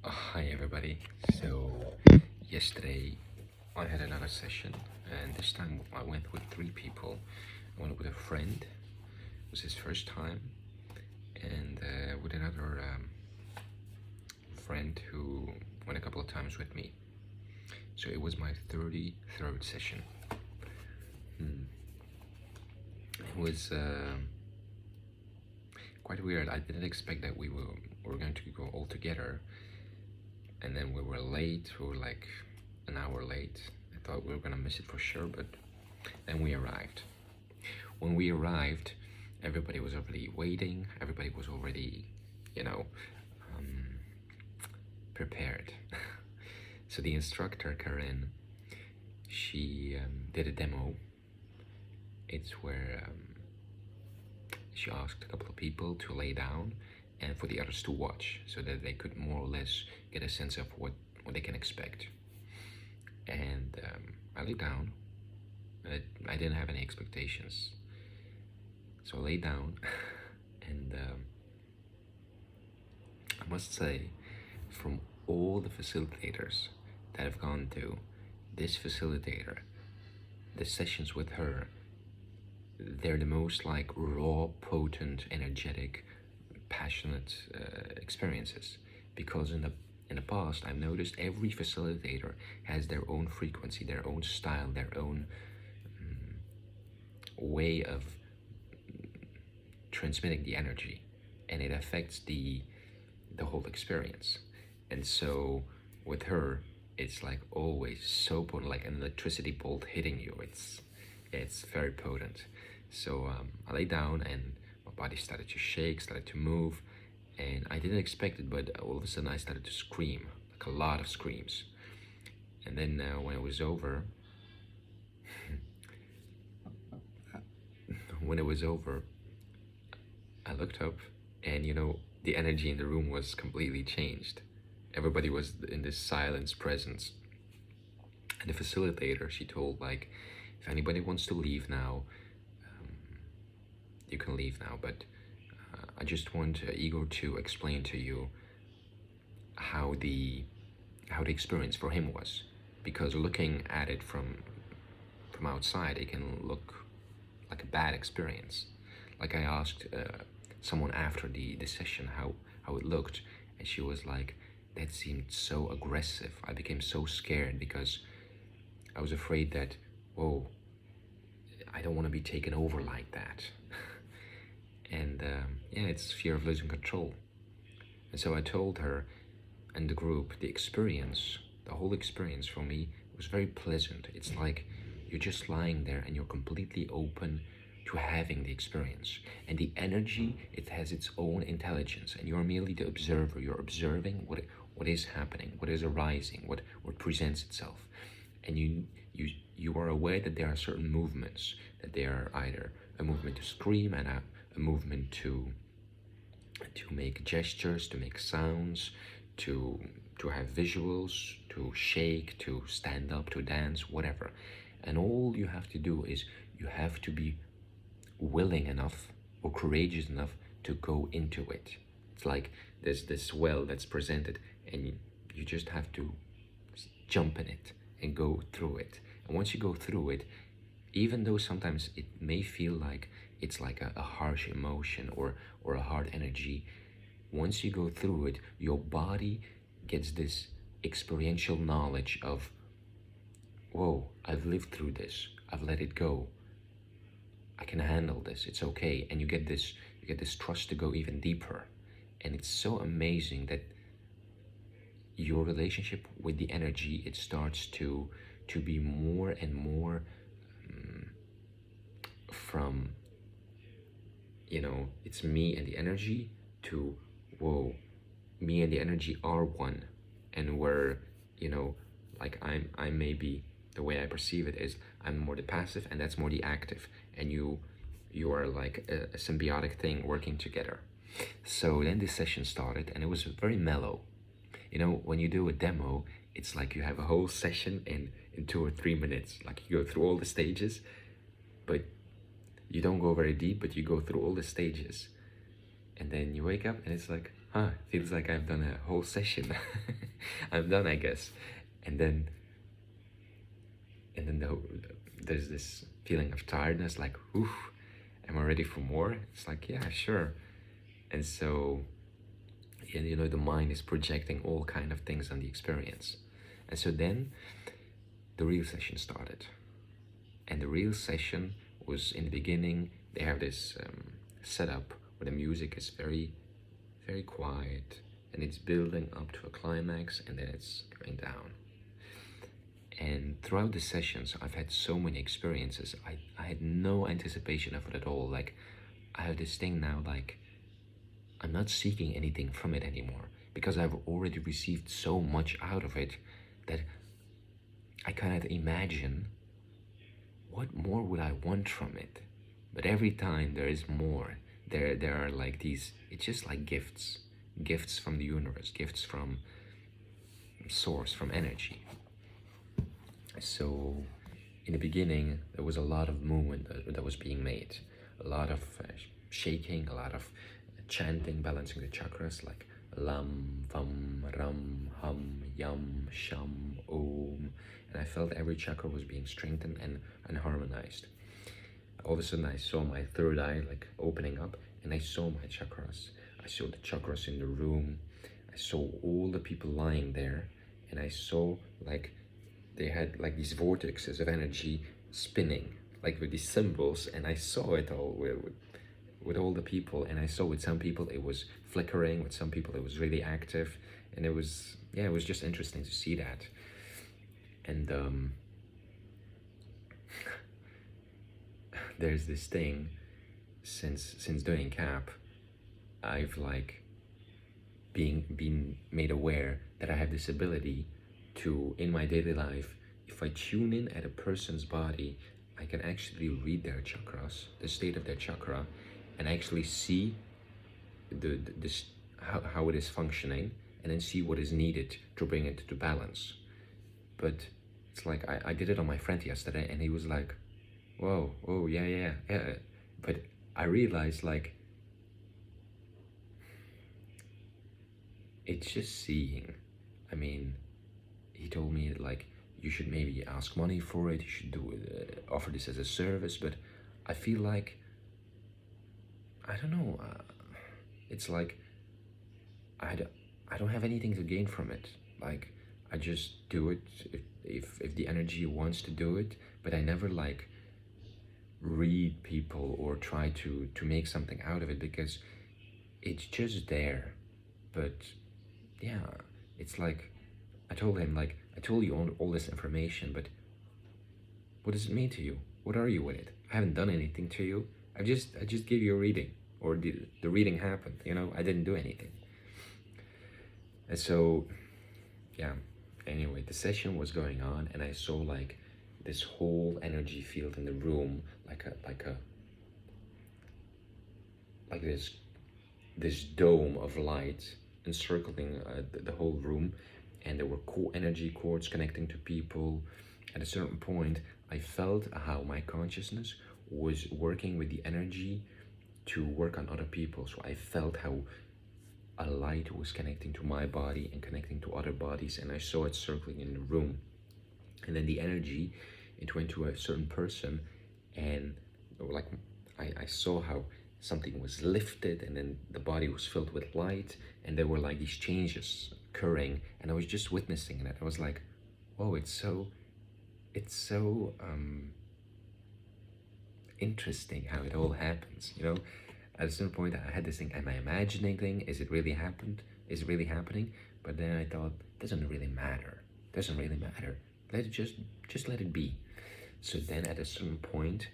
Hi everybody. So yesterday I had another session, and this time I went with three people. I went with a friend, it was his first time, and with another friend who went a couple of times with me. So it was my 33rd session. It was quite weird. I didn't expect that we were going to go all together, and then we were late. We were like an hour late. I thought we were gonna miss it for sure, but then we arrived. When we arrived, everybody was already waiting. Everybody was already, you know, prepared. So the instructor, Karen, she did a demo. It's where she asked a couple of people to lay down and for the others to watch so that they could more or less get a sense of what they can expect. And I lay down. I didn't have any expectations. So I lay down and I must say, from all the facilitators that I've gone to, this facilitator, the sessions with her, they're the most like raw, potent, energetic, passionate experiences. Because in the past, I've noticed every facilitator has their own frequency, their own style, their own way of transmitting the energy, and it affects the whole experience. And so with her, it's like always so potent, like an electricity bolt hitting you. It's very potent. So I lay down and my body started to shake, started to move, and I didn't expect it, but all of a sudden I started to scream, like a lot of screams. And then when it was over, when it was over, I looked up, and the energy in the room was completely changed. Everybody was in this silence presence. And the facilitator, she told, like, if anybody wants to leave now, you can leave now. But I just want Igor to explain to you how the experience for him was, because looking at it from outside, it can look like a bad experience. Like I asked someone after the session how it looked, and she was like, that seemed so aggressive. I became so scared because I was afraid that, whoa, I don't want to be taken over like that. And yeah, it's fear of losing control. And so I told her and the group, the whole experience for me was very pleasant. It's like you're just lying there and you're completely open to having the experience. And the energy, it has its own intelligence, and you're merely the observer. You're observing what is happening, what is arising, what presents itself. And you are aware that there are certain movements, that they are either a movement to scream and a movement to make gestures, to make sounds, to have visuals, to shake, to stand up, to dance, whatever. And all you have to do is you have to be willing enough or courageous enough to go into it. It's like there's this well that's presented, and you just have to jump in it and go through it. And once you go through it, even though sometimes it may feel like it's like a harsh emotion or a hard energy, once you go through it, your body gets this experiential knowledge of, whoa, I've lived through this, I've let it go, I can handle this, it's okay. And you get this trust to go even deeper. And it's so amazing that your relationship with the energy, it starts to be more and more from, it's me and the energy, to, whoa, me and the energy are one. And where, like I may be, the way I perceive it is, I'm more the passive and that's more the active, and you are like a symbiotic thing working together. So then this session started, and it was very mellow. When you do a demo, it's like you have a whole session in 2 or 3 minutes. Like you go through all the stages, but you don't go very deep, but you go through all the stages. And then you wake up and it's like, feels like I've done a whole session. I'm done, I guess. And then, and then there's this feeling of tiredness, like, oof, am I ready for more? It's like, yeah, sure. And so, and you know, the mind is projecting all kind of things on the experience. And so then the real session started. And the real session was, in the beginning, they have this setup where the music is very, very quiet, and it's building up to a climax, and then it's going down. And throughout the sessions, I've had so many experiences. I had no anticipation of it at all. Like, I have this thing now, like, I'm not seeking anything from it anymore, because I've already received so much out of it that I cannot imagine what more would I want from it. But every time there is more. There are like these, it's just like gifts from the universe, gifts from source, from energy. So in the beginning, there was a lot of movement that was being made, a lot of shaking, a lot of chanting, balancing the chakras, like lam, vam, ram, hum, yam, sham, om. And I felt every chakra was being strengthened and harmonized. All of a sudden I saw my third eye like opening up, and I saw my chakras. I saw the chakras in the room. I saw all the people lying there, and I saw like they had like these vortexes of energy spinning, like with these symbols, and I saw it all with all the people. And I saw with some people it was flickering, with some people it was really active, and it was, yeah, it was just interesting to see that. And there's this thing, since doing KAP, I've like been made aware that I have this ability to, in my daily life, if I tune in at a person's body, I can actually read their chakras, the state of their chakra, and actually see this how it is functioning, and then see what is needed to bring it to balance. But it's like I did it on my friend yesterday, and he was like, whoa, oh yeah. But I realized, like, it's just seeing. I mean, he told me like, you should maybe ask money for it, you should do it, offer this as a service. But I feel like, I don't know, it's like I don't have anything to gain from it. Like, I just do it if the energy wants to do it, but I never like read people or try to make something out of it, because it's just there. But yeah, it's like, I told him, like, I told you all this information, but what does it mean to you? What are you with it? I haven't done anything to you. I just gave you a reading, or the reading happened, you know, I didn't do anything. And so, yeah, anyway, the session was going on, and I saw like this whole energy field in the room, like this dome of light encircling the whole room, and there were energy cords connecting to people. At a certain point, I felt how my consciousness was working with the energy to work on other people. So I felt how a light was connecting to my body and connecting to other bodies, and I saw it circling in the room. And then the energy, it went to a certain person, and like I saw how something was lifted, and then the body was filled with light, and there were like these changes occurring, and I was just witnessing it. I was like, whoa, it's so interesting how it all happens, you know. At a certain point I had this thing, am I imagining thing? Is it really happened? Is it really happening? But then I thought, doesn't really matter. Let it just let it be. So then at a certain point,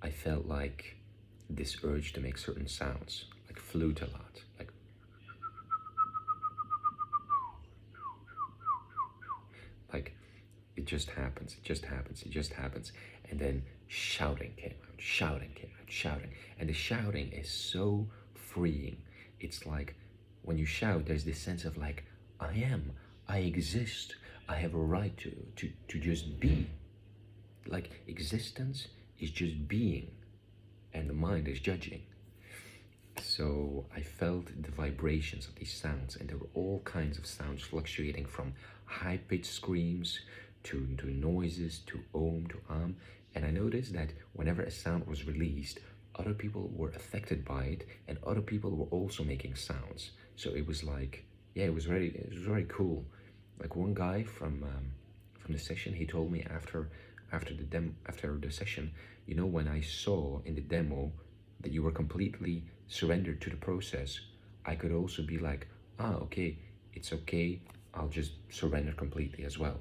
I felt like this urge to make certain sounds, like flute a lot, like it just happens, and then shouting came out, and the shouting is so freeing. It's like when you shout, there's this sense of like, I exist, I have a right to just be. Like, existence is just being, and the mind is judging. So I felt the vibrations of these sounds, and there were all kinds of sounds fluctuating from high-pitched screams to noises to to and I noticed that whenever a sound was released, other people were affected by it, and other people were also making sounds. So it was like, yeah, it was very cool. Like one guy from the session, he told me after the session, you know, when I saw in the demo that you were completely surrendered to the process, I could also be like, ah, okay, it's okay, I'll just surrender completely as well.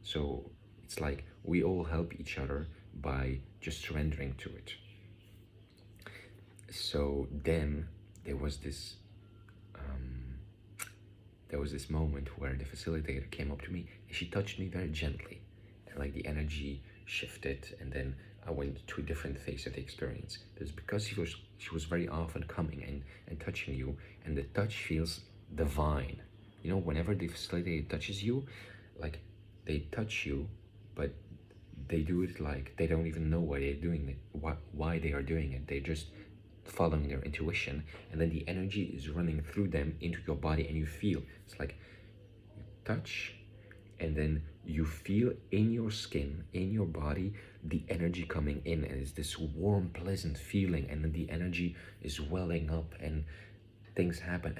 So it's like we all help each other by just surrendering to it. So then there was this moment where the facilitator came up to me and she touched me very gently, and like the energy shifted, and then I went to a different phase of the experience. It's because she was very often coming and touching you, and the touch feels divine. You know, whenever the facilitator touches you, like they touch you, but they do it like they don't even know why they're doing it, why they are doing it. They just following their intuition, and then the energy is running through them into your body, and you feel it's like you touch, and then you feel in your skin, in your body, the energy coming in, and it's this warm, pleasant feeling, and then the energy is welling up, and things happen,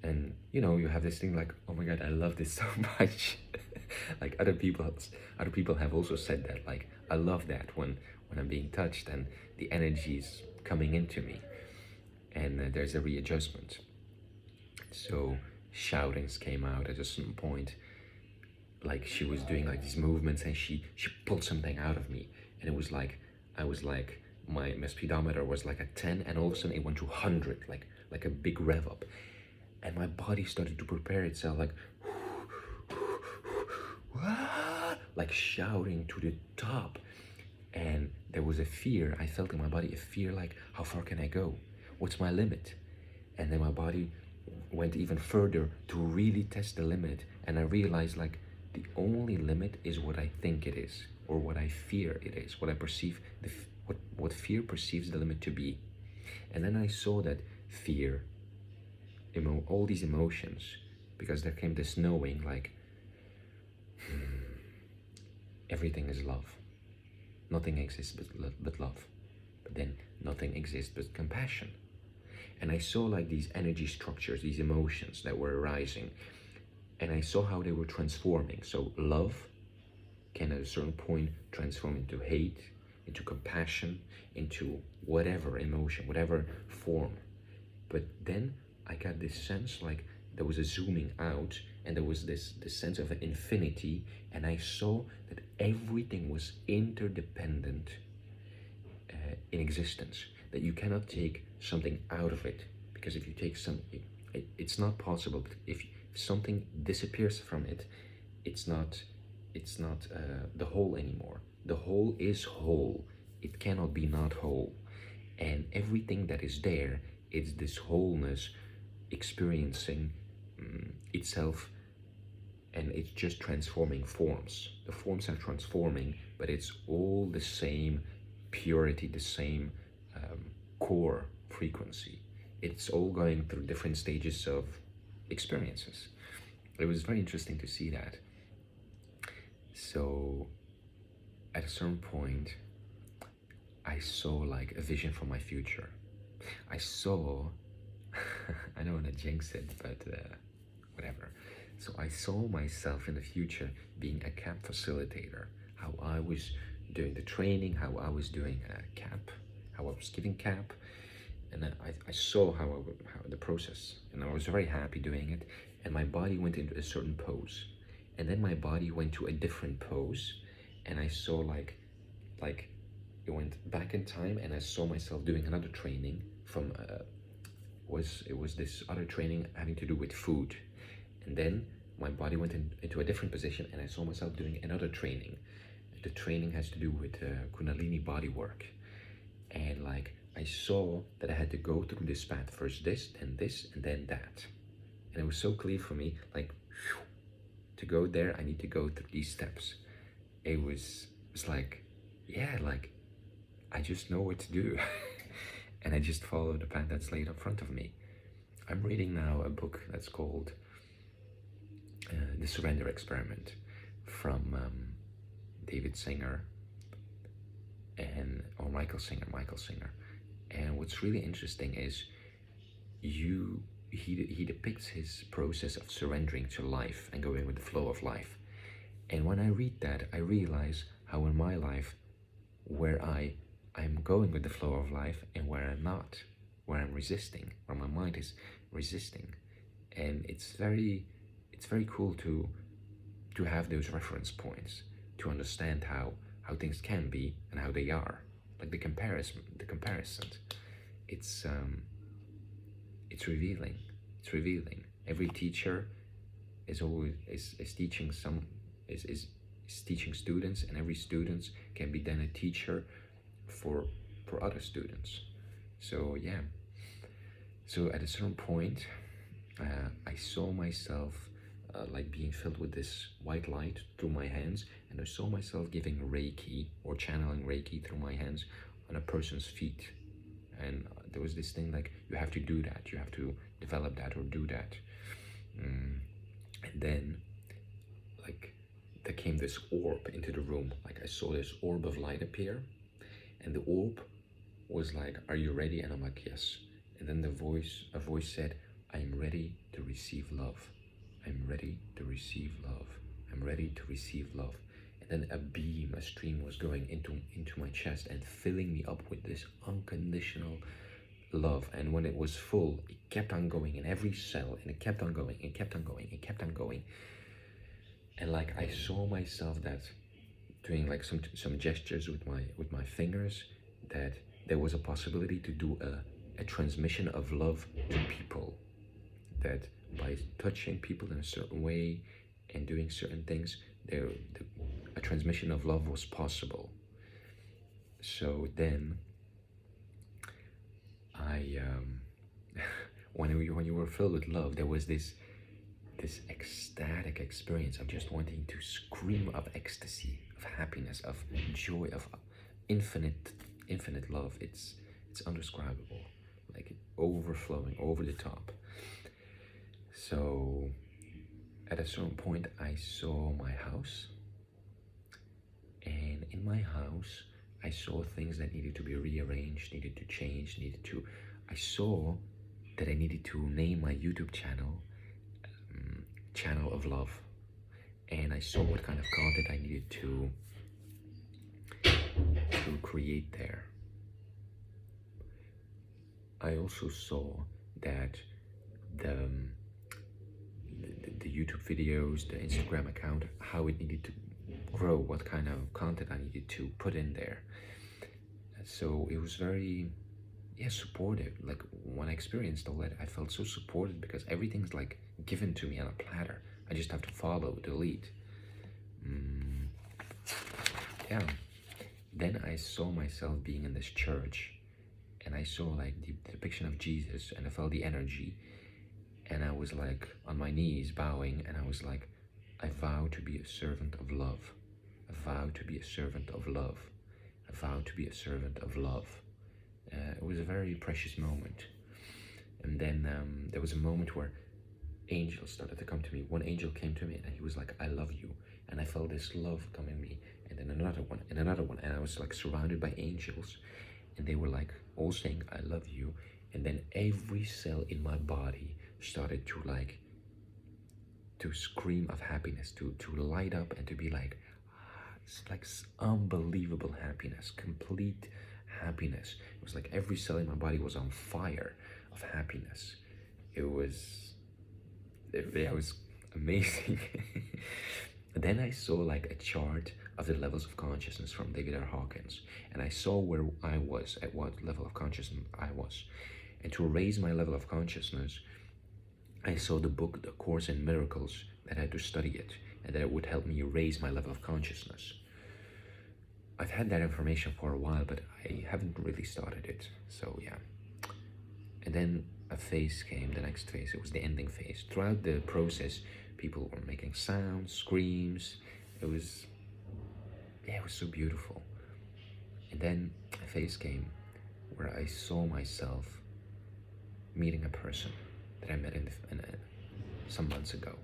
and you know, you have this thing like, oh my god, I love this so much. Like other people have also said that, like, I love that when I'm being touched and the energy is coming into me, and there's a readjustment. So shoutings came out at a certain point, like she was doing like these movements, and she pulled something out of me, and it was like I was like, my speedometer was like at 10, and all of a sudden it went to 100, like a big rev up, and my body started to prepare itself, like like shouting to the top. And there was a fear, I felt in my body a fear, like, how far can I go, what's my limit? And then my body went even further to really test the limit, and I realized, like, the only limit is what I think it is, or what I fear it is, what I perceive what fear perceives the limit to be. And then I saw that fear, all these emotions, because there came this knowing, like, everything is love. Nothing exists but love. But then nothing exists but compassion. And I saw like these energy structures, these emotions that were arising, and I saw how they were transforming. So love can at a certain point transform into hate, into compassion, into whatever emotion, whatever form. But then I got this sense, like there was a zooming out, and there was this sense of an infinity, and I saw that everything was interdependent in existence, that you cannot take something out of it, because if you take something, it's not possible. But if something disappears from it, it's not the whole anymore. The whole is whole. It cannot be not whole. And everything that is there, it's this wholeness experiencing itself, and it's just transforming forms. The forms are transforming, but it's all the same purity, the same core frequency. It's all going through different stages of experiences. It was very interesting to see that. So at a certain point, I saw like a vision for my future. I saw, I don't want to jinx it, but whatever. So I saw myself in the future being a KAP facilitator, how I was doing the training, how I was doing KAP, how I was giving KAP, and I saw how the process, and I was very happy doing it, and my body went into a certain pose, and then my body went to a different pose, and I saw like it went back in time, and I saw myself doing another training from it was this other training having to do with food, and then my body went into a different position, and I saw myself doing another training. The training has to do with kundalini body work, and like I saw that I had to go through this path, first this, and then that, and it was so clear for me, like, to go there I need to go through these steps. It was like, yeah, like I just know what to do. and I just follow the path that's laid in front of me. I'm reading now a book that's called The Surrender Experiment from David Singer or Michael Singer. And what's really interesting is he depicts his process of surrendering to life and going with the flow of life. And when I read that, I realize how in my life, where I'm going with the flow of life and where I'm not, where I'm resisting, where my mind is resisting. And it's very cool to have those reference points, to understand how things can be and how they are. Like the comparison. It's revealing. It's revealing. Every teacher is teaching teaching students, and every student can be then a teacher for other students. So yeah. So at a certain point, I saw myself like being filled with this white light through my hands, and I saw myself giving Reiki or channeling Reiki through my hands on a person's feet. And there was this thing like, you have to do that, you have to develop that or do that. And then like there came this orb into the room. Like I saw this orb of light appear, and the orb was like, are you ready? And I'm like, yes. And then a voice said, I'm ready to receive love. I'm ready to receive love. I'm ready to receive love. And then a stream was going into my chest and filling me up with this unconditional love. And when it was full, it kept on going in every cell, and it kept on going, it kept on going, it kept on going. And like I saw myself that doing like some gestures with my fingers, that there was a possibility to do a transmission of love to people, that by touching people in a certain way and doing certain things, a transmission of love was possible. So then when you were filled with love, there was this ecstatic experience of just wanting to scream of ecstasy, of happiness, of joy, of infinite love. It's undescribable, like overflowing, over the top. So at a certain point, I saw my house, and in my house I saw things that needed to be rearranged, needed to change, I saw that I needed to name my YouTube channel Channel of Love. And I saw what kind of content I needed to create there. I also saw that the YouTube videos, the Instagram account, how it needed to grow, what kind of content I needed to put in there. So it was very supportive. Like when I experienced all that, I felt so supported because everything's like given to me on a platter. I just have to follow the lead. Yeah. Then I saw myself being in this church, and I saw like the depiction of Jesus, and I felt the energy, and I was like on my knees bowing, and I was like, I vow to be a servant of love. I vow to be a servant of love. I vow to be a servant of love. It was a very precious moment. And then there was a moment where angels started to come to me. One angel came to me and he was like, I love you. And I felt this love coming me, and then another one and another one. And I was like surrounded by angels, and they were like all saying, I love you. And then every cell in my body started to scream of happiness, to light up, and to be like, it's like unbelievable happiness, complete happiness. It was like every cell in my body was on fire of happiness. It was amazing. Then I saw like a chart of the levels of consciousness from David R. Hawkins, and I saw where I was, at what level of consciousness I was. And to raise my level of consciousness, I saw the book, The Course in Miracles, that I had to study it, and that it would help me raise my level of consciousness. I've had that information for a while, but I haven't really started it, so yeah. And then a phase came, the next phase. It was the ending phase. Throughout the process, people were making sounds, screams. It was so beautiful. And then a phase came where I saw myself meeting a person that I met some months ago.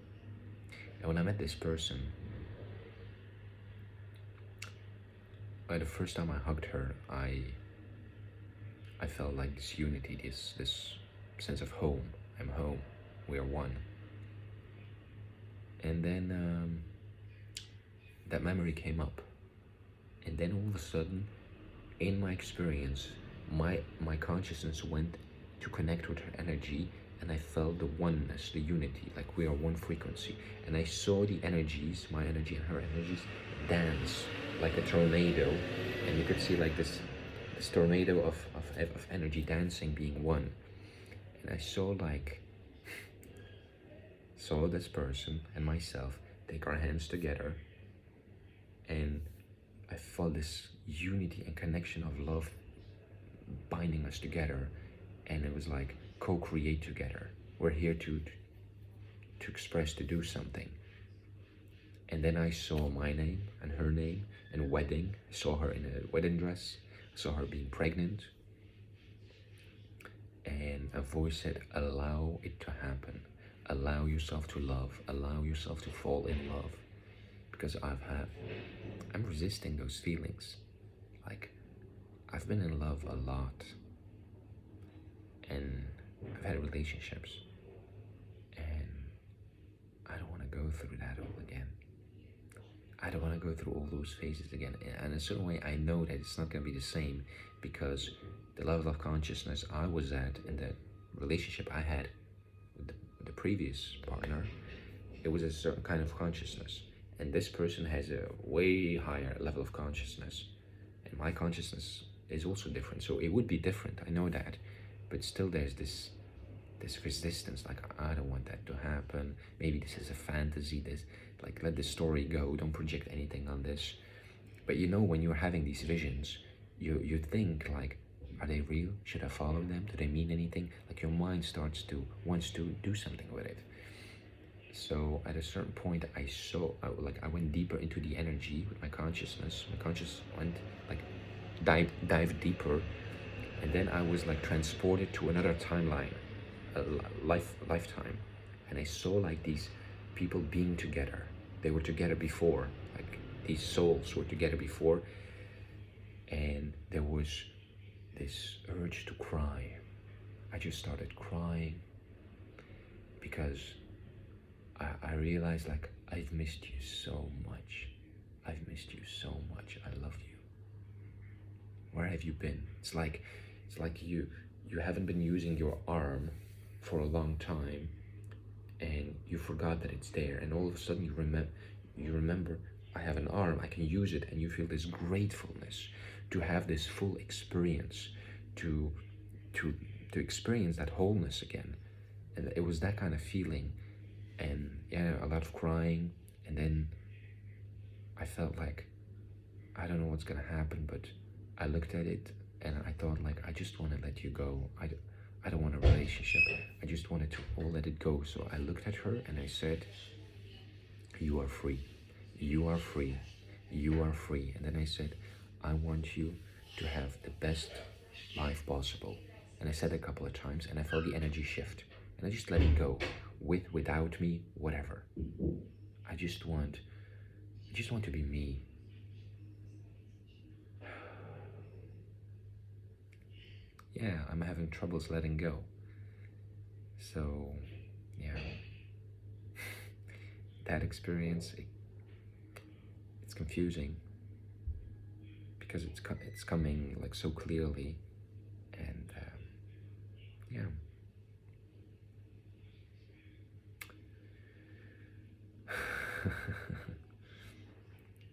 And when I met this person, by the first time I hugged her, I felt like this unity, this sense of home. I'm home. We are one. And then that memory came up, and then all of a sudden, in my experience, my consciousness went to connect with her energy, and I felt the oneness, the unity, like we are one frequency. And I saw the energies, my energy and her energies, dance like a tornado, and you could see like this tornado of energy dancing, being one. And I saw this person and myself take our hands together, and I felt this unity and connection of love binding us together, and it was like co-create together. We're here to express, to do something. And then I saw my name and her name and wedding. I saw her in a wedding dress. I saw her being pregnant. And a voice said, allow it to happen. Allow yourself to love. Allow yourself to fall in love. Because I'm resisting those feelings. Like, I've been in love a lot. And I've had relationships. And I don't want to go through that all again. I don't want to go through all those phases again. And in a certain way, I know that it's not going to be the same, because the level of consciousness I was at in the relationship I had with the previous partner, it was a certain kind of consciousness. And this person has a way higher level of consciousness. And my consciousness is also different. So it would be different, I know that. But still there's this resistance, like, I don't want that to happen. Maybe this is a fantasy, like, let the story go, don't project anything on this. But you know, when you're having these visions, you think like, are they real? Should I follow them? Do they mean anything? Like, your mind wants to do something with it. So at a certain point, I went deeper into the energy with my consciousness. My consciousness went like dive deeper, and then I was like transported to another timeline, a lifetime, and I saw like these people being together. They were together before, like these souls were together before, and there was this urge to cry. I just started crying because I realized, like, I've missed you so much. I've missed you so much. I love you. Where have you been? It's like you haven't been using your arm for a long time, and you forgot that it's there, and all of a sudden you remember, I have an arm, I can use it, and you feel this gratefulness to have this full experience, to experience that wholeness again. And it was that kind of feeling. And yeah, a lot of crying, and then I felt like, I don't know what's gonna happen, but I looked at it and I thought, like, I just want to let you go. I don't want a relationship. I just wanted to all let it go. So I looked at her and I said, you are free. You are free. You are free. And then I said, I want you to have the best life possible. And I said it a couple of times, and I felt the energy shift. And I just let it go. Without me, whatever. I just want to be me. Yeah, I'm having troubles letting go. So, yeah. That experience, it's confusing because it's coming like so clearly, and yeah.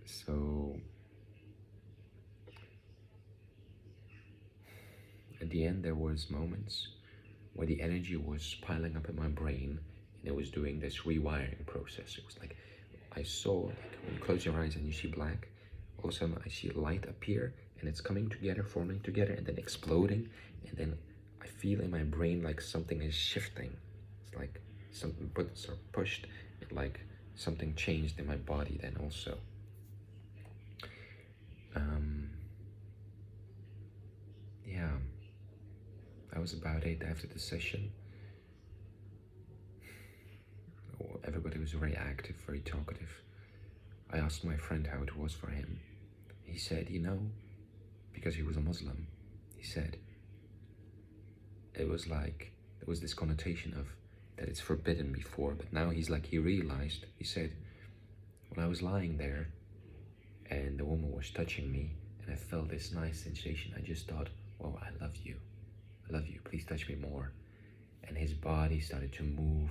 So at the end, there was moments where the energy was piling up in my brain, and it was doing this rewiring process. It was like, I saw, like, when you close your eyes and you see black, all of a sudden I see light appear, and it's coming together, forming together, and then exploding, and then I feel in my brain like something is shifting. It's like something buttons are pushed, and like something changed in my body then also. Yeah. that was about it after the session. Everybody was very active, very talkative. I asked my friend how it was for him. He said, because he was a Muslim, he said, it was like, there was this connotation of that it's forbidden before, but now he realized, he said, when I was lying there and the woman was touching me and I felt this nice sensation, I just thought, oh, I love you, please touch me more. And his body started to move.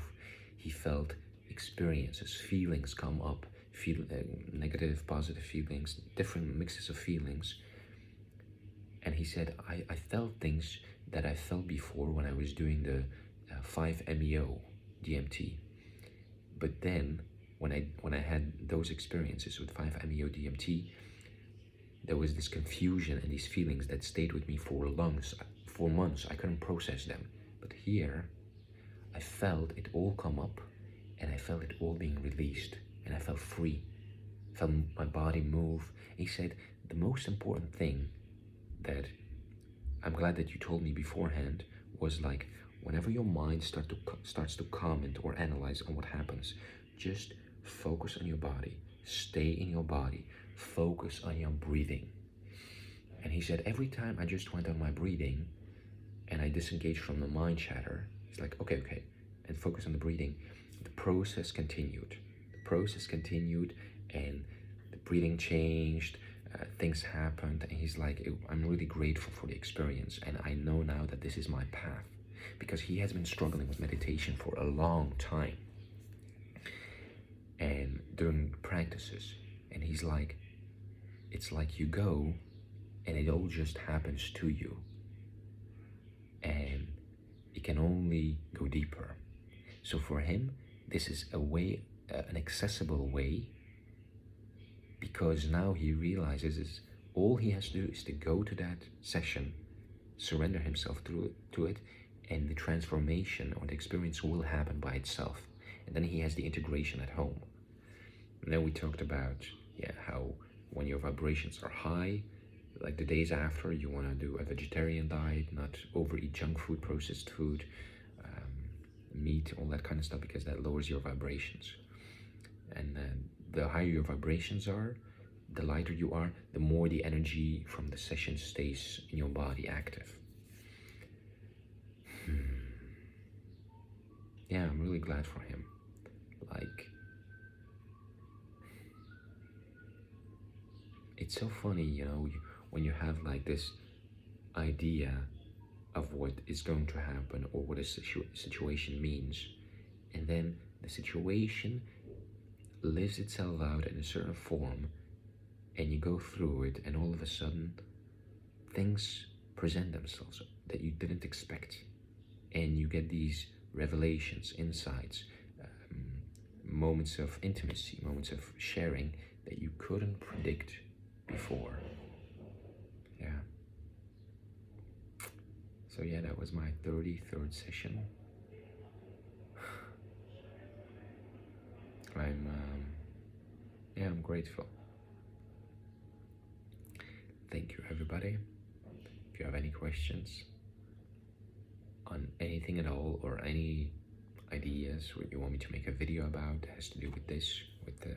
He felt experiences, feelings come up, negative, positive feelings, different mixes of feelings. And he said, I felt things that I felt before when I was doing the 5-MeO DMT. But then, when I had those experiences with 5-MeO DMT, there was this confusion and these feelings that stayed with me for months. I couldn't process them. But here, I felt it all come up, and I felt it all being released, and I felt free. I felt my body move. He said, the most important thing that I'm glad that you told me beforehand was like, whenever your mind starts to comment or analyze on what happens, just focus on your body, stay in your body, focus on your breathing. And he said, every time I just went on my breathing and I disengaged from the mind chatter, it's like, okay, and focus on the breathing. The process continued. And the breathing changed, things happened, and he's like, I'm really grateful for the experience, and I know now that this is my path, because he has been struggling with meditation for a long time and doing practices, and he's like, it's like you go and it all just happens to you, and it can only go deeper. So for him, this is a way, an accessible way, because now he realizes is all he has to do is to go to that session, surrender himself to it, and the transformation or the experience will happen by itself. And then he has the integration at home. And then we talked about, how when your vibrations are high, like the days after, you want to do a vegetarian diet, not overeat junk food, processed food, meat, all that kind of stuff, because that lowers your vibrations. And the higher your vibrations are, the lighter you are, the more the energy from the session stays in your body active. Yeah, I'm really glad for him. Like, it's so funny, when you have like this idea of what is going to happen or what a situation means, and then the situation lives itself out in a certain form, and you go through it, and all of a sudden things present themselves that you didn't expect, and you get these revelations, insights, moments of intimacy, moments of sharing that you couldn't predict before. So that was my 33rd session. I'm grateful. Thank you, everybody. If you have any questions on anything at all, or any ideas what you want me to make a video about that has to do with this, with the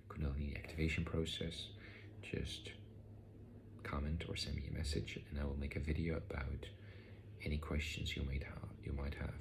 kundalini activation process, just comment or send me a message, and I will make a video about any questions you might have.